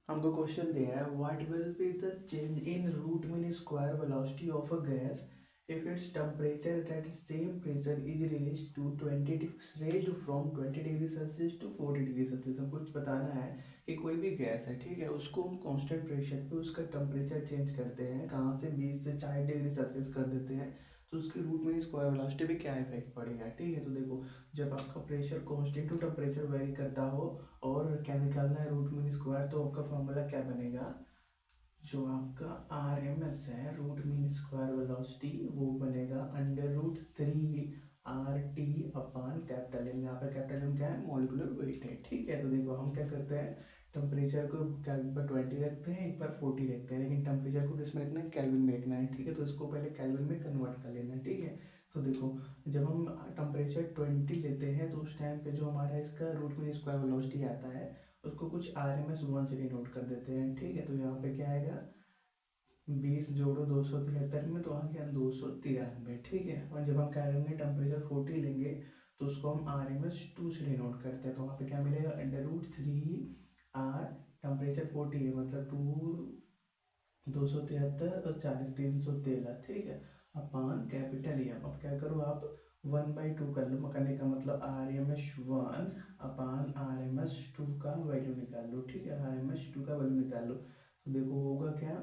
हमको क्वेश्चन दिया है what will be the change in root mean square velocity of a gas if its temperature at same pressure is raised to 20 from 20 degree Celsius to 40 degree Celsius. हमको कुछ बताना है कि कोई भी गैस है, ठीक है, उसको हम कांस्टेंट प्रेशर पे उसका टेम्परेचर चेंज करते हैं, कहाँ से 20 से 40 डिग्री सेल्सियस कर देते हैं, तो उसकी रूट मीन स्क्वायर वेलोसिटी पे क्या इफेक्ट पड़ेगा। ठीक है, तो देखो, जब आपका pressure constant to temperature vary करता हो और क्या निकालना है रूट मीन स्क्वायर, तो आपका फॉर्मूला क्या बनेगा, जो आपका आर एम एस है रूट मीन स्क्वायर वेलोसिटी, वो बनेगा √3 R T upon capital M. यहाँ पे कैपिटल एम क्या है, मॉलिक्यूलर वेट है। ठीक है, तो देखो हम क्या करते हैं, टेम्परेचर को क्या एक बार 20 रखते हैं, एक बार 40 रखते हैं, लेकिन टेम्परेचर को किस में रखना है, केल्विन में रखना है। ठीक है, तो इसको पहले केल्विन में कन्वर्ट कर लेना है। ठीक है, तो देखो, जब हम टेम्परेचर 20 लेते हैं तो उस टाइम पे जो हमारा इसका रूट मीन स्क्वायर वेलोसिटी आता है उसको कुछ आर एम एस वन से डिनोट कर देते हैं। ठीक है, तो यहाँ पे क्या आएगा, 20 जोड़ो 273 में तो आ गया 293। ठीक है, और जब हम क्या करेंगे, टेम्परेचर 40 लेंगे तो उसको हम आर एम एस टू से डिनोट करते हैं, तो वहाँ पे क्या मिलेगा, √3 आर, टेम्परेचर 40 है मतलब 273 और 40 313। ठीक है, अपान कैपिटल एम। अब क्या करो आप, 1/2 कर लो, करने का मतलब RMS 1 अपान RMS 2 का वैल्यू निकाल लो। ठीक है, RMS 2 का वैल्यू निकाल लो, तो देखो होगा क्या,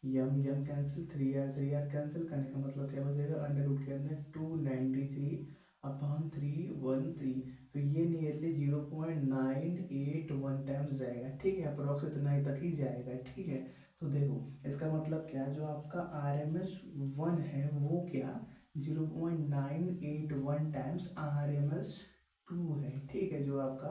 यम यम कैंसिल, 3R कैंसिल, करने का मतलब क्या बचेगा, अंडर रूट के अंदर 293 अपान 313। तो ये नियरली 0.981 टाइम्स जाएगा। ठीक है, अप्रोक्स इतना ही तक ही जाएगा। ठीक है, तो देखो इसका मतलब क्या, जो आपका RMS 1 है वो क्या, 0.981 टाइम्स RMS 2 है। ठीक है, जो आपका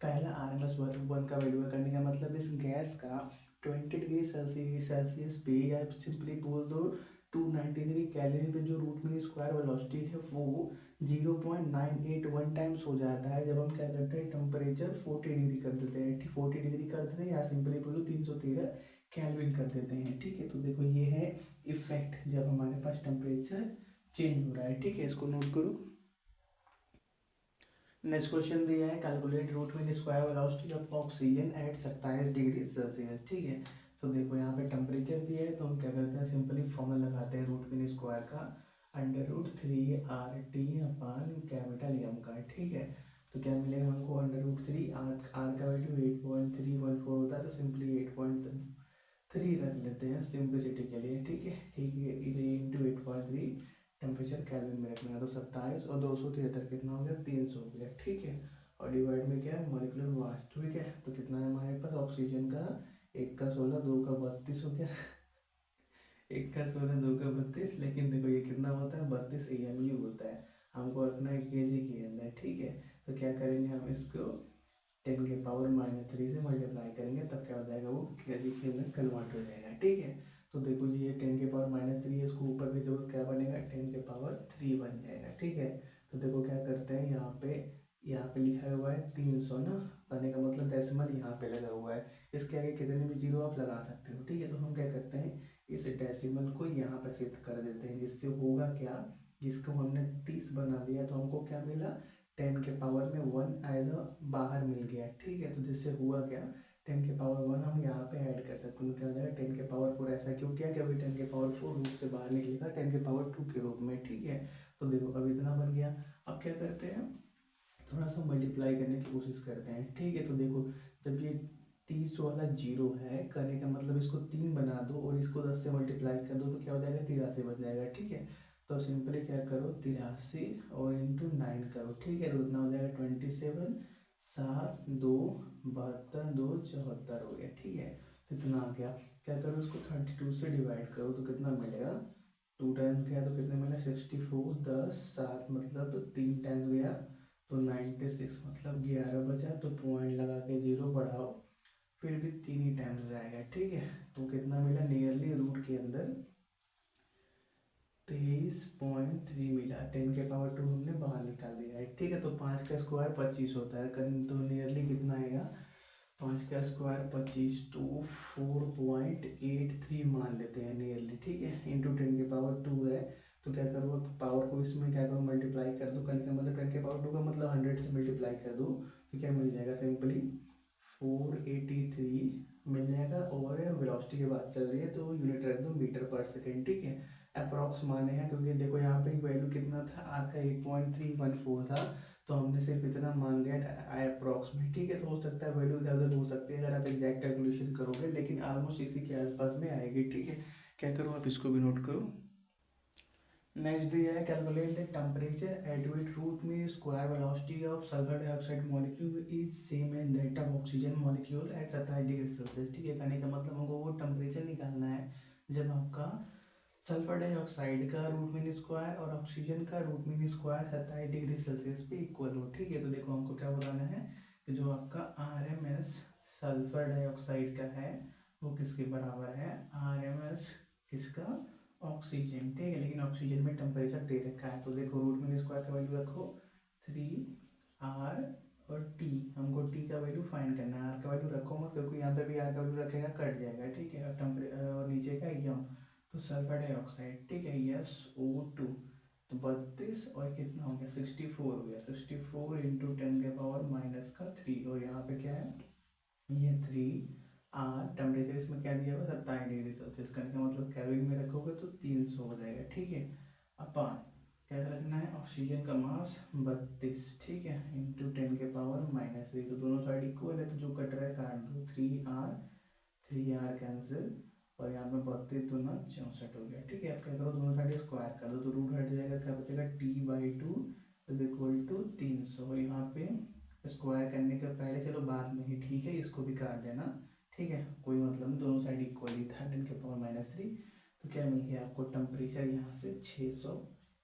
पहला RMS 1 का वैल्यू है, करने का मतलब इस गैस का 20 डिग्री सेल्सियस पे, या सिंपली बोल दो 293 कैलोरी पे, जो रूट मीन स्क्वायर वेलोसिटी है वो 0.981 टाइम्स हो जाता है जब हम क्या करते हैं, टेम्परेचर 40 डिग्री कर देते हैं। 40 डिग्री कर देते हैं, या सिंपली बोलो 313 कैलविन कर देते हैं। ठीक है, तो देखो ये है इफेक्ट जब हमारे पास टेम्परेचर चेंज हो रहा है। ठीक है, इसको नोट करो। नेक्स्ट क्वेश्चन दिया है, calculate root mean square velocity of oxygen at 27 degree Celsius. ठीक है, तो देखो यहाँ पे टेम्परेचर दिया है, तो हम क्या करते हैं, सिंपली फॉर्मूला लगाते हैं रूट मीन स्क्वायर का, √3 RT अपान कैपिटल एम का। ठीक है, तो क्या मिलेगा हमको, √3 आर का वैल्यू 8.314 होता है, तो सिंपली 8.3 रख लेते हैं सिंपलिसिटी के लिए। ठीक है, इधर इंटू 8.3 टेम्परेचर कैलविन में रखना है, तो 27 और 273 कितना हो गया, 300 हो गया। ठीक है, और डिवाइड में क्या है, मॉलिक्यूलर मास। ठीक है, तो कितना है हमारे पास ऑक्सीजन का, 1 का 16 2 का 32 हो गया 1 का 16 2 का 32, लेकिन देखो ये कितना होता है, 32 AMU होता है, हमको रखना है केजी के अंदर। ठीक है, तो क्या करेंगे हम इसको 10⁻³ से मल्टीप्लाई करेंगे, तब क्या हो जाएगा, वो केजी के अंदर कन्वर्ट हो जाएगा। ठीक है, तो देखो जी ये 10⁻³ है, इसको ऊपर भेजो तो क्या बनेगा, 10⁻³ बन जाएगा। ठीक है, तो देखो क्या करते हैं, यहाँ पे लिखा हुआ है 300 ना, करने का मतलब डेसिमल यहाँ पे लगा हुआ है, इसके आगे कितने भी जीरो आप लगा सकते हो। ठीक है, तो हम क्या करते हैं, इस डेसिमल को यहाँ पे शिफ्ट कर देते हैं, जिससे होगा क्या, जिसको हमने 30 बना दिया तो हमको क्या मिला, 10⁻1 एज अ बाहर मिल गया। ठीक है, तो जिससे हुआ क्या, 10⁻1 हम यहाँ पे ऐड कर सकते हैं, क्या हो जाएगा 10⁻4। ऐसा क्यों किया, क्योंकि 10⁻4 रूट से बाहर निकलेगा 10⁻2 के रूप में। ठीक है, तो देखो अब इतना बन गया। अब क्या करते हैं, थोड़ा सा मल्टीप्लाई करने की कोशिश करते हैं। ठीक है, तो देखो जब ये 30 वाला जीरो है, करने का मतलब इसको 3 बना दो और इसको 10 से मल्टीप्लाई कर दो, तो क्या हो जाएगा, 83 बन जाएगा। ठीक है, तो सिंपली क्या करो, 83 और इंटू 9 करो। ठीक है, तो उतना हो जाएगा 27 7 2 72 2 74 हो गया। ठीक है, तो इतना आ गया। क्या करो, उसको 32 से डिवाइड करो तो कितना मिलेगा, 2 टाइम्स गया तो कितने मिला, 64 10 7 मतलब 3 टाइम्स गया तो 96 मतलब 11 बचा, तो पॉइंट लगा के जीरो बढ़ाओ, फिर भी 3 ही टाइम्स जाएगा। ठीक है, तो कितना मिला, नियरली रूट के अंदर 23.3 मिला, 10⁻2 हमने बाहर निकाल दिया है। ठीक है, तो 5 का स्क्वायर 25 होता है, तो नियरली कितना आएगा, 5 का स्क्वायर 25, तो 4.83 मान लेते हैं नियरली। ठीक है, इंटू 10⁻2 है, तो क्या करो, अब पावर को इसमें क्या करो, मल्टीप्लाई कर दो, करने का मतलब 10⁻2 का मतलब 100 से मल्टीप्लाई कर दो, तो क्या मिल जाएगा, सिंपली 483 मिल जाएगा, वेलोसिटी की बात चल रही है तो यूनिट रख दो मीटर पर सेकेंड, ठीक है। अप्रॉक्स माने हैं क्योंकि देखो यहाँ पे वैल्यू कितना था, आर का 8.314 था, तो हमने सिर्फ इतना मान लिया अप्रॉक्स में, ठीक है। तो हो सकता है वैल्यू इधर उधर हो सकती है अगर आप एग्जैक्ट कैलकुलेशन करोगे, लेकिन ऑलमोस्ट इसी के आसपास में आएगी, ठीक है। क्या करो, आप इसको भी नोट करो। नेक्स्ट दिया है calculate the temperature at which root mean square velocity of sulphur dioxide molecule is same as that of oxygen molecule at 27 degree Celsius, ठीक है। कहने का मतलब हमको वो टेम्परेचर निकालना है जब आपका सल्फर डाइऑक्साइड का रूट मीन स्क्वायर और ऑक्सीजन का root mean square 27 degree Celsius पे इक्वल हो, ठीक है। तो देखो हमको क्या बताना है कि जो आपका RMS सल्फर डाइऑक्साइड का है वो किसके बराबर है, RMS किसका, ऑक्सीजन, ठीक है। लेकिन ऑक्सीजन में टेम्परेचर दे रखा है, तो देखो रूट मीन स्क्वायर का वैल्यू रखो 3R और T, हमको T का वैल्यू फाइंड करना है, R का वैल्यू रखो मत क्योंकि यहाँ पे भी R का वैल्यू रखेगा कट जाएगा, ठीक है। और नीचे का यम, तो सल्फर डाइऑक्साइड, ठीक है, SO2, तो 32 और कितना हो गया 64 हो गया, 64 इंटू 10⁻³ और यहाँ पे क्या है ये 3R, टेम्परेचर इसमें क्या दिया हुआ 27 डिग्री सेल्सियस, करने का मतलब केल्विन में रखोगे तो 300 हो जाएगा, ठीक है। अपन क्या रखना है, ऑक्सीजन का मास 32, ठीक है, इंटू 10⁻³ तो दोनों साइड इक्वल है तो जो कट रहा है काट दो, 3R कैंसिल और यहाँ पे 32 दूना 64 हो गया, ठीक है। अब क्या करो दोनों साइड स्क्वायर कर दो तो रूट हट जाएगा, क्या बचेगा T/2 इज इक्वल टू 300 और यहाँ पे स्क्वायर करने के पहले चलो बाद में ही, ठीक है, इसको भी काट देना, ठीक है, कोई मतलब नहीं, दोनों साइड इक्वल ही था 10⁻³ तो क्या मिल गया आपको टेम्परेचर यहाँ से 600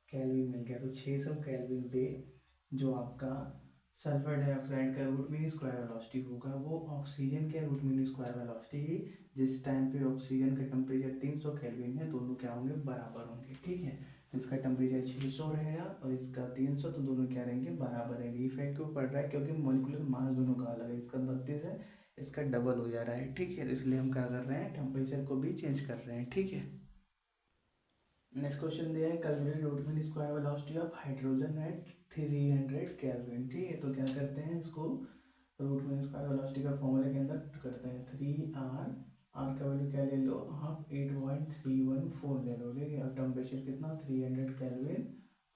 केल्विन मिल गया। तो 600 केल्विन पे जो आपका सल्फर डाइऑक्साइड का रूट मीन स्क्वायर वेलोसिटी होगा वो ऑक्सीजन के रूट मीन स्क्वायर वेलोसिटी, जिस टाइम पे ऑक्सीजन का टेम्परेचर 300 केल्विन है, दोनों क्या होंगे बराबर होंगे, ठीक है। तो इसका टेम्परेचर 600 रहेगा और इसका 300, तो दोनों क्या रहेंगे बराबर रहेंगे। इफेक्ट क्यों पड़ रहा है, क्योंकि मॉलिक्यूलर मास दोनों का अलग है, इसका 32 है, इसका डबल हो जा रहा है, ठीक है। तो इसलिए हम क्या कर रहे हैं, टेम्परेचर को भी चेंज कर रहे हैं, ठीक है। नेक्स्ट क्वेश्चन दिया है calculate root mean square velocity of hydrogen at 300 kelvin, ठीक है। तो क्या करते हैं इसको रूट मीन स्क्वायर वेलोसिटी का फॉर्मूला के अंदर करते हैं 3R का वैल्यू क्या ले लो आप 8.314 ले लो, ठीक है। और टेम्परेचर कितना 300 केल्विन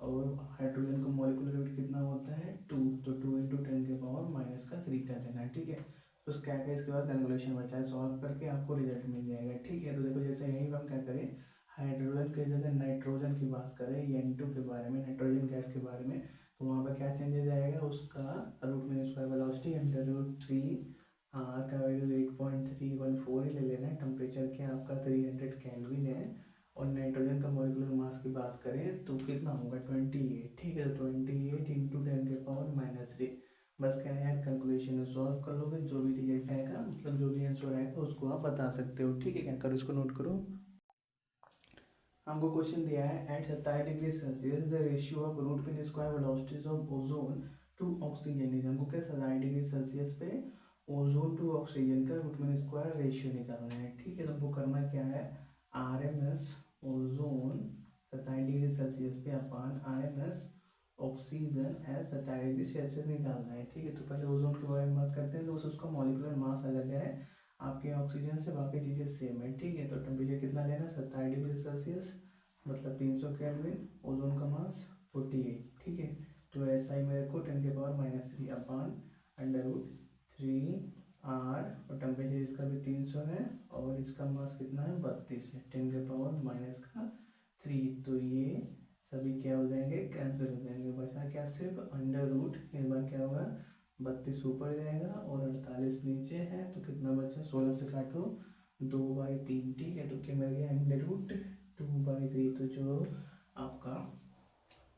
और हाइड्रोजन का मॉलिक्यूलर वेट कितना होता है 2, तो 2 इंटू 10⁻³ कर लेना है, ठीक है। तो क्या क्या इसके बाद कैलकुलेशन बचा है, सॉल्व करके आपको रिजल्ट मिल जाएगा, ठीक है। तो देखो जैसे यहीं हम क्या करें, हाइड्रोजन की जगह नाइट्रोजन की बात करें, N2 के बारे में, नाइट्रोजन गैस के बारे में, तो वहाँ पर क्या चेंजेस आएगा, उसका root mean square velocity √3R का वैल्यू 8.314 ही ले लेना है। टेम्परेचर क्या आपका 300 केल्विन है और नाइट्रोजन का मॉलिक्यूलर मास की बात करें तो कितना होगा 28, ठीक है। तो 28 इंटू 10⁻³ बस क्या है कैलकुलेशन सॉल्व कर लोगे, जो भी रिजल्ट आएगा मतलब जो भी आंसर आएगा उसको आप बता सकते हो, ठीक है। क्या करो इसको नोट करो। हमको क्वेश्चन दिया है at 27 degree Celsius the ratio of root mean square velocities of ozone to oxygen is, हमको क्या 27 डिग्री सेल्सियस पे ओजोन टू ऑक्सीजन का रूट मीन स्क्वायर रेशियो निकालना है, ठीक है। तो हमको करना क्या है, RMS ओजोन 27 डिग्री सेल्सियस पे अपन RMS oxygen as 27 degree Celsius निकालना है, ठीक है। तो पहले ओजोन के बारे में बात करते हैं, तो उसका मॉलिक्यूलर मास अलग है आपके ऑक्सीजन से, बाकी चीज़ें सेम है, ठीक है। तो टेम्परेचर कितना लेना है 27 डिग्री सेल्सियस मतलब 300 केल्विन, ओजोन का मास 48, ठीक है। तो ऐसा ही मेरे को 10⁻³ अपान √3R और टेम्परेचर इसका भी 300 है और इसका मास कितना है 32 है, 10⁻³ तो ये सभी क्या हो जाएंगे कैंसिल हो जाएंगे, बचा क्या सिर्फ √, एक बार क्या होगा 32 ऊपर जाएगा और 48 नीचे है, तो कितना बचा 16 से काटो 2/3, ठीक है। तो क्या मिल गया √2/3, तो जो आपका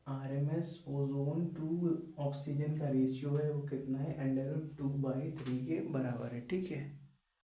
RMS ओजोन टू ऑक्सीजन का रेशियो है वो कितना है √2/3 के बराबर है, ठीक है।